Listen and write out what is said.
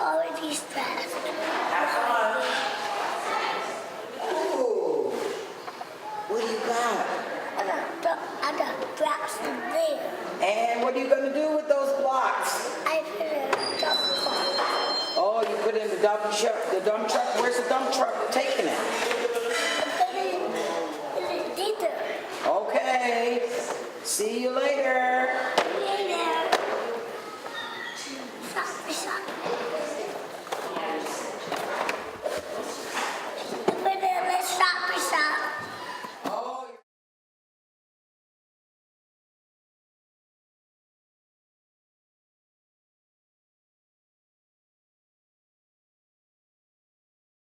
already stressed. Have fun. Ooh. What do you got? I got blocks in there. And what are you going to do with those blocks? I put it in a dump truck. Oh, you put it in the dump truck. The dump truck? Where's the dump truck taking it? I put it in the dither. Okay. See you later.